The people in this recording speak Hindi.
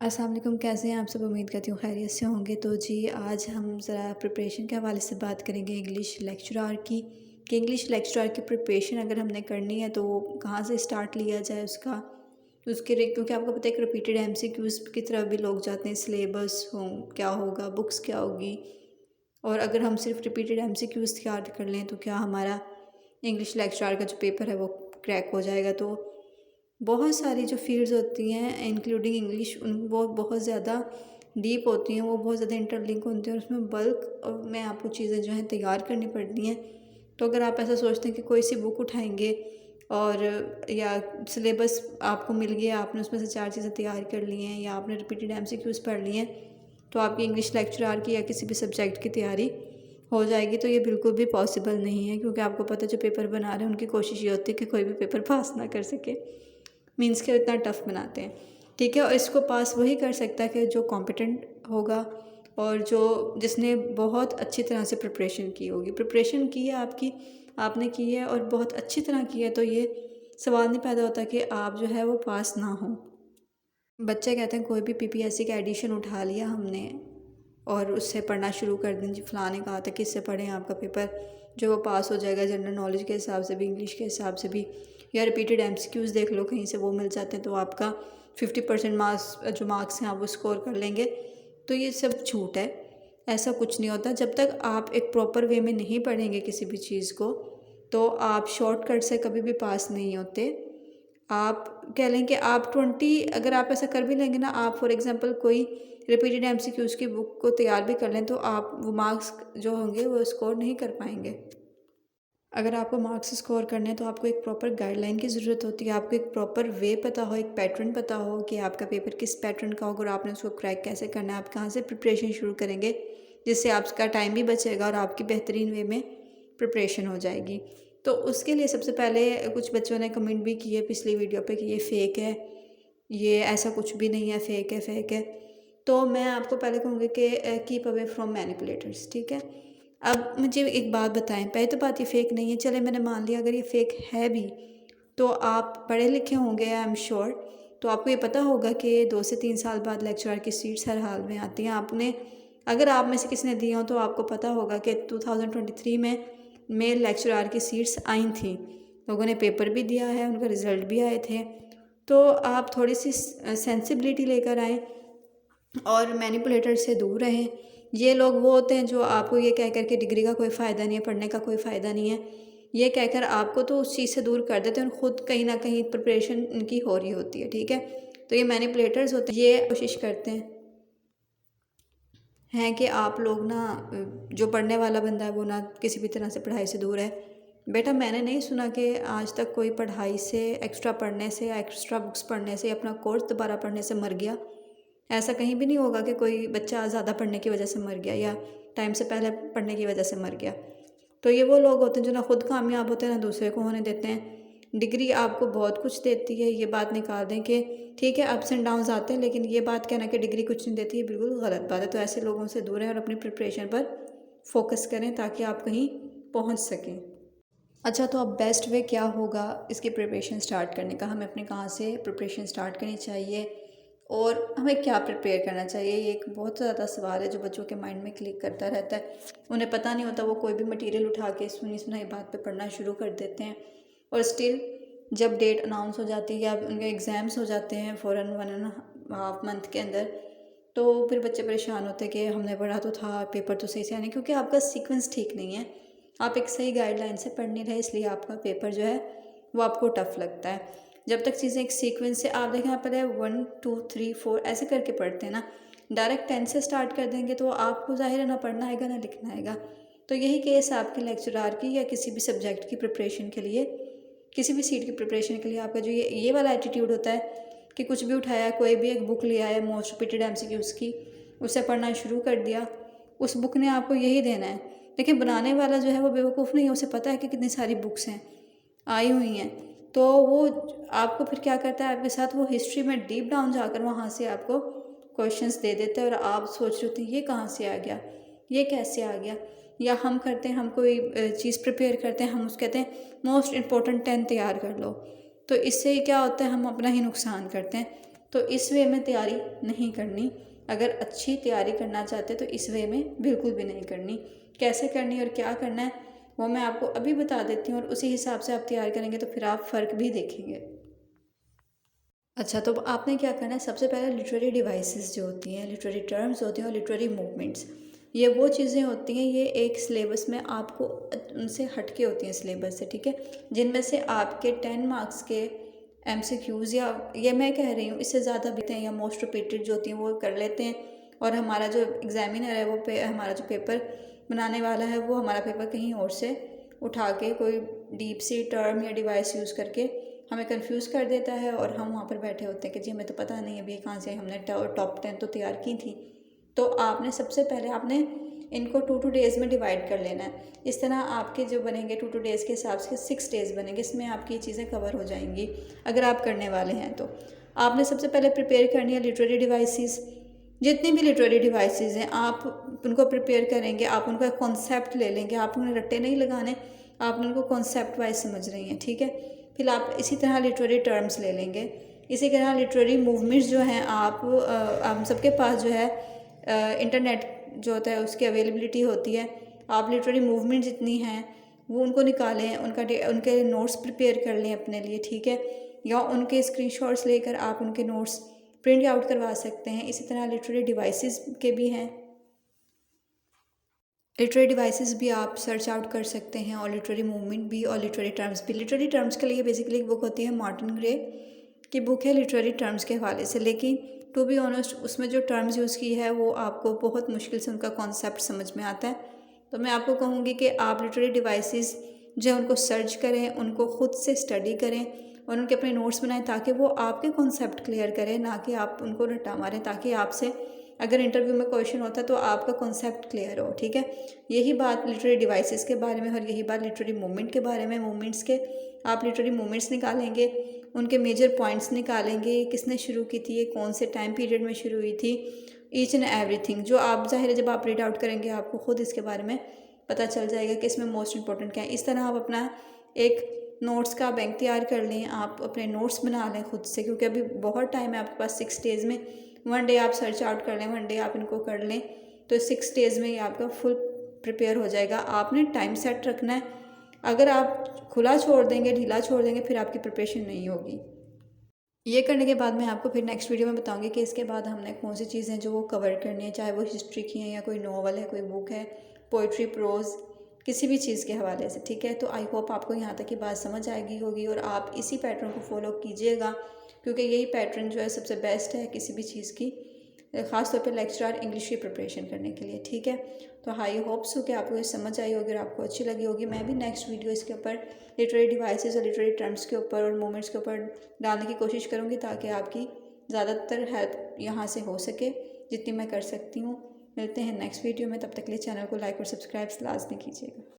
अस्सलाम वालेकुम, कैसे हैं आप सब? उम्मीद करती हूँ खैरियत से होंगे। तो जी आज हम ज़रा प्रिपरेशन के हवाले से बात करेंगे इंग्लिश लेक्चरार की कि इंग्लिश लेक्चरार की प्रिपरेशन अगर हमने करनी है तो कहाँ से स्टार्ट लिया जाए उसका। तो उसके लिए क्योंकि आपको पता है कि रिपीटेड एमसीक्यूज़ की तरफ भी लोग जाते हैं, सिलेबस हो क्या होगा, बुक्स क्या होगी, और अगर हम सिर्फ रिपीटेड एमसीक्यूज़ याद कर लें तो क्या हमारा इंग्लिश लेक्चरार का जो पेपर है वो क्रैक हो जाएगा। तो बहुत सारी जो फ़ील्ड्स होती हैं इंक्लूडिंग इंग्लिश वो बहुत ज़्यादा डीप होती हैं, वो बहुत ज़्यादा इंटरलिंक होती हैं और उसमें बल्क में आपको चीज़ें जो हैं तैयार करनी पड़ती हैं। तो अगर आप ऐसा सोचते हैं कि कोई सी बुक उठाएँगे और या सिलेबस आपको मिल गया, आपने उसमें से 4 चीज़ें तैयार कर ली हैं या आपने रिपीटेड एमसीक्यूज़ पढ़ लिए हैं, तो आपकी इंग्लिश लेक्चरार की या किसी भी सब्जेक्ट की तैयारी हो जाएगी। तो ये बिल्कुल भी पॉसिबल नहीं है, क्योंकि आपको पता है जो पेपर बना रहे हैं उनकी कोशिश ये होती है कि कोई भी पेपर पास ना कर सके। मीन्स के इतना टफ़ बनाते हैं, ठीक है। और इसको पास वही कर सकता है कि जो कॉम्पिटेंट होगा और जो जिसने बहुत अच्छी तरह से प्रिपरेशन की होगी। प्रिपरेशन की है आपने की है और बहुत अच्छी तरह की है, तो ये सवाल नहीं पैदा होता कि आप जो है वो पास ना हो। बच्चे कहते हैं कोई भी पीपीएससी का एडिशन उठा लिया हमने और उससे पढ़ना शुरू कर दें, जी फलाँ ने कहा था कि इससे पढ़ें आपका पेपर जो वो पास हो जाएगा, जनरल नॉलेज के हिसाब से भी, इंग्लिश के हिसाब से भी, या रिपीटेड एमसीक्यूज़ देख लो कहीं से वो मिल जाते हैं तो आपका 50% मार्क्स जो मार्क्स हैं आप वो स्कोर कर लेंगे। तो ये सब झूठ है, ऐसा कुछ नहीं होता। जब तक आप एक प्रॉपर वे में नहीं पढ़ेंगे किसी भी चीज़ को, तो आप शॉर्टकट से कभी भी पास नहीं होते। आप कह लें कि आप 20 अगर आप ऐसा कर भी लेंगे ना, आप फॉर एग्ज़ाम्पल कोई रिपीटेड एमसीक्यूज़ की बुक को तैयार भी कर लें तो आप वो मार्क्स जो होंगे वो स्कोर नहीं कर पाएँगे। अगर आपको मार्क्स स्कोर करने हैं तो आपको एक प्रॉपर गाइडलाइन की ज़रूरत होती है, आपको एक प्रॉपर वे पता हो, एक पैटर्न पता हो कि आपका पेपर किस पैटर्न का होगा और आपने उसको क्रैक कैसे करना है, आप कहाँ से प्रिपरेशन शुरू करेंगे, जिससे आपका टाइम भी बचेगा और आपकी बेहतरीन वे में प्रिपरेशन हो जाएगी। तो उसके लिए सबसे पहले कुछ बच्चों ने कमेंट भी किए पिछली वीडियो पे कि ये फ़ेक है, ये ऐसा कुछ भी नहीं है, फ़ेक है, फ़ेक है। तो मैं आपको पहले कहूँगी कि कीप अवे फ्रॉम मैनिपुलेटर्स, ठीक है। अब मुझे एक बात बताएं, पहले तो बात ये फ़ेक नहीं है, चले मैंने मान लिया अगर ये फ़ेक है भी, तो आप पढ़े लिखे होंगे आई एम श्योर, तो आपको ये पता होगा कि 2 से 3 साल बाद लेक्चरर की सीट्स हर हाल में आती हैं। आपने अगर आप में से किसी ने दी हो तो आपको पता होगा कि 2023 में मेल लेक्चरर की सीट्स आई थी, लोगों ने पेपर भी दिया है, उनका रिज़ल्ट भी आए थे। तो आप थोड़ी सी सेंसिबिलिटी लेकर आएँ और मैनिपुलेटर से दूर रहें। ये लोग वो होते हैं जो आपको ये कह कर के डिग्री का कोई फ़ायदा नहीं है, पढ़ने का कोई फ़ायदा नहीं है, ये कहकर आपको तो उस चीज़ से दूर कर देते हैं और ख़ुद कहीं न कहीं प्रिपरेशन इनकी हो रही होती है, ठीक है। तो ये मैनिपुलेटर्स होते हैं, ये कोशिश करते हैं कि आप लोग ना जो पढ़ने वाला बंदा है वो ना किसी भी तरह से पढ़ाई से दूर है। बेटा मैंने नहीं सुना कि आज तक कोई पढ़ाई से, एक्स्ट्रा पढ़ने से या एक्स्ट्रा बुक्स पढ़ने से, अपना कोर्स दोबारा पढ़ने से मर गया। ऐसा कहीं भी नहीं होगा कि कोई बच्चा ज़्यादा पढ़ने की वजह से मर गया या टाइम से पहले पढ़ने की वजह से मर गया। तो ये वो लोग होते हैं जो ना खुद कामयाब होते हैं ना दूसरे को होने देते हैं। डिग्री आपको बहुत कुछ देती है, ये बात निकाल दें कि ठीक है अप्स एंड डाउन्स आते हैं, लेकिन ये बात कहना कि डिग्री कुछ नहीं देती, ये बिल्कुल गलत बात है। तो ऐसे लोगों से दूर रहें और अपनी प्रिपरेशन पर फोकस करें ताकि आप कहीं पहुँच सकें। अच्छा, तो अब बेस्ट वे क्या होगा इसकी प्रिपरेशन स्टार्ट करने का, हमें अपने कहाँ से प्रिपरेशन स्टार्ट करनी चाहिए और हमें क्या प्रिपेयर करना चाहिए, ये एक बहुत ज़्यादा सवाल है जो बच्चों के माइंड में क्लिक करता रहता है। उन्हें पता नहीं होता, वो कोई भी मटेरियल उठा के सुनी सुनाई बात पे पढ़ना शुरू कर देते हैं और स्टिल जब डेट अनाउंस हो जाती है या उनके एग्ज़ाम्स हो जाते हैं फ़ौरन 1.5 मंथ के अंदर, तो फिर बच्चे परेशान होते हैं कि हमने पढ़ा तो था, पेपर तो सही से आने, क्योंकि आपका सीक्वेंस ठीक नहीं है, आप एक सही गाइडलाइन से पढ़ नहीं रहे, इसलिए आपका पेपर जो है वो आपको टफ़ लगता है। जब तक चीज़ें एक सीक्वेंस से, आप देखें आप पहले 1 2 3 4 ऐसे करके पढ़ते हैं ना, डायरेक्ट 10 से स्टार्ट कर देंगे तो आपको ज़ाहिर है ना पढ़ना आएगा ना लिखना आएगा। तो यही केस आपके लेक्चरार की या किसी भी सब्जेक्ट की प्रिपरेशन के लिए, किसी भी सीट की प्रिपरेशन के लिए आपका जो ये वाला एटीट्यूड होता है कि कुछ भी उठाया, कोई भी एक बुक लिया है मोस्ट रिपीटेड एमसीक्यूज़ की, उसे पढ़ना शुरू कर दिया, उस बुक ने आपको यही देना है। लेकिन बनाने वाला जो है वो बेवकूफ़ नहीं है, उसे पता है कि कितनी सारी बुक्स हैं आई हुई हैं, तो वो आपको फिर क्या करता है, आपके साथ वो हिस्ट्री में डीप डाउन जाकर वहाँ से आपको क्वेश्चंस दे देते हैं और आप सोच रहे होते हैं ये कहाँ से आ गया, ये कैसे आ गया। या हम करते हैं, हम कोई चीज़ प्रिपेयर करते हैं, हम उसको कहते हैं मोस्ट इम्पोर्टेंट 10 तैयार कर लो, तो इससे क्या होता है हम अपना ही नुकसान करते हैं। तो इस वे में तैयारी नहीं करनी। अगर अच्छी तैयारी करना चाहते तो इस वे में बिल्कुल भी नहीं करनी। कैसे करनी और क्या करना है वो मैं आपको अभी बता देती हूँ, और उसी हिसाब से आप तैयार करेंगे तो फिर आप फ़र्क भी देखेंगे। अच्छा, तो आपने क्या करना है, सबसे पहले लिटरेरी डिवाइसेस जो होती हैं, लिटरेरी टर्म्स होती हैं और लिटरेरी मूवमेंट्स, ये वो चीज़ें होती हैं, ये एक सिलेबस में आपको उनसे हट के होती हैं सिलेबस से, ठीक है। जिनमें से आपके 10 मार्क्स के एमसीक्यूज़, या ये मैं कह रही हूँ इससे ज़्यादा भी हैं, या मोस्ट रिपीटेड जो होती हैं वो कर लेते हैं, और हमारा जो एग्जामिनर है वो हमारा जो पेपर बनाने वाला है वो हमारा पेपर कहीं और से उठा के कोई डीप सी टर्म या डिवाइस यूज़ करके हमें कंफ्यूज कर देता है, और हम वहाँ पर बैठे होते हैं कि जी हमें तो पता नहीं अभी कहाँ से हमने टॉप 10 तो तैयार की थी। तो आपने सबसे पहले आपने इनको 2 डेज़ में डिवाइड कर लेना है। इस तरह आपके जो बनेंगे 2 डेज़ के हिसाब से 6 डेज़ बनेंगे, इसमें आपकी चीज़ें कवर हो जाएंगी अगर आप करने वाले हैं तो। आपने सबसे पहले प्रिपेयर करनी है लिटरेरी डिवाइसेस। जितनी भी लिटरेरी डिवाइसेस हैं आप उनको प्रिपेयर करेंगे, आप उनका कॉन्सेप्ट ले लेंगे, आप उन्हें रट्टे नहीं लगाने, आपने उनको कॉन्सेप्ट वाइज समझ रही हैं, ठीक है। फिर आप इसी तरह लिटरेरी टर्म्स ले लेंगे। इसी तरह लिटरेरी मूवमेंट्स जो हैं आप सबके पास जो है इंटरनेट जो होता है उसकी अवेलेबिलिटी होती है। आप लिटरेरी मूवमेंट जितनी हैं वो उनको निकालें, उनके नोट्स प्रिपेयर कर लें अपने लिए, ठीक है। या उनके स्क्रीनशॉट्स लेकर आप उनके नोट्स प्रिंट आउट करवा सकते हैं। इसी तरह लिटरेरी डिवाइसेस के भी हैं, लिटरेरी डिवाइसेस भी आप सर्च आउट कर सकते हैं, और लिटरेरी मूवमेंट भी और लिटरेरी टर्म्स भी। लिटरेरी टर्म्स के लिए बेसिकली एक बुक होती है, मार्टिन ग्रे की बुक है लिटरेरी टर्म्स के हवाले से, लेकिन टू बी ऑनेस्ट उसमें जो टर्म्स यूज़ की है वो आपको बहुत मुश्किल से उनका कॉन्सेप्ट समझ में आता है। तो मैं आपको कहूँगी कि आप लिटरेरी डिवाइसेस जो उनको सर्च करें, उनको ख़ुद से स्टडी करें और उनके अपने नोट्स बनाएं, ताकि वो आपके कॉन्सेप्ट क्लियर करें, ना कि आप उनको रट्टा मारें, ताकि आपसे अगर इंटरव्यू में क्वेश्चन होता है तो आपका कॉन्सेप्ट क्लियर हो, ठीक है। यही बात लिटरेरी डिवाइसेस के बारे में, और यही बात लिटरेरी मूवमेंट के बारे में। मूवमेंट्स के आप लिटरेरी मूवमेंट्स निकालेंगे, उनके मेजर पॉइंट्स निकालेंगे, किसने शुरू की थी, ये कौन से टाइम पीरियड में शुरू हुई थी, ईच एंड एवरीथिंग जो आप ज़ाहिर है जब आप रीड आउट करेंगे आपको खुद इसके बारे में पता चल जाएगा कि इसमें मोस्ट इंपॉर्टेंट क्या है। इस तरह आप अपना एक नोट्स का बैंक तैयार कर लें, आप अपने नोट्स बना लें खुद से, क्योंकि अभी बहुत टाइम है आपके पास। 6 डेज़ में 1 डे आप सर्च आउट कर लें, 1 डे आप इनको कर लें, तो 6 डेज़ में ही आपका फुल प्रिपेयर हो जाएगा। आपने टाइम सेट रखना है, अगर आप खुला छोड़ देंगे, ढीला छोड़ देंगे, फिर आपकी प्रिपरेशन नहीं होगी। ये करने के बाद मैं आपको फिर नेक्स्ट वीडियो में बताऊंगी कि इसके बाद हमने कौन सी चीज़ें जो वो कवर करनी है, चाहे वो हिस्ट्री की हैं या कोई नॉवल है, कोई बुक है, पोइट्री, प्रोज़, किसी भी चीज़ के हवाले से, ठीक है। तो आई होप आपको यहाँ तक की बात समझ आएगी होगी, और आप इसी पैटर्न को फॉलो कीजिएगा, क्योंकि यही पैटर्न जो है सबसे बेस्ट है किसी भी चीज़ की, ख़ास तौर पे लेक्चरर इंग्लिश की प्रिपरेशन करने के लिए, ठीक है। तो आई होप्स हो कि आपको ये समझ आई होगी और आपको अच्छी लगी होगी। मैं भी नेक्स्ट वीडियो इसके ऊपर लिटरेरी डिवाइसेस और लिटरेरी टर्म्स के ऊपर और मूवमेंट्स के ऊपर डालने की कोशिश करूँगी, ताकि आपकी ज़्यादातर हेल्प यहाँ से हो सके जितनी मैं कर सकती हूँ। मिलते हैं नेक्स्ट वीडियो में, तब तक के लिए चैनल को लाइक और सब्सक्राइब लाजमी कीजिएगा।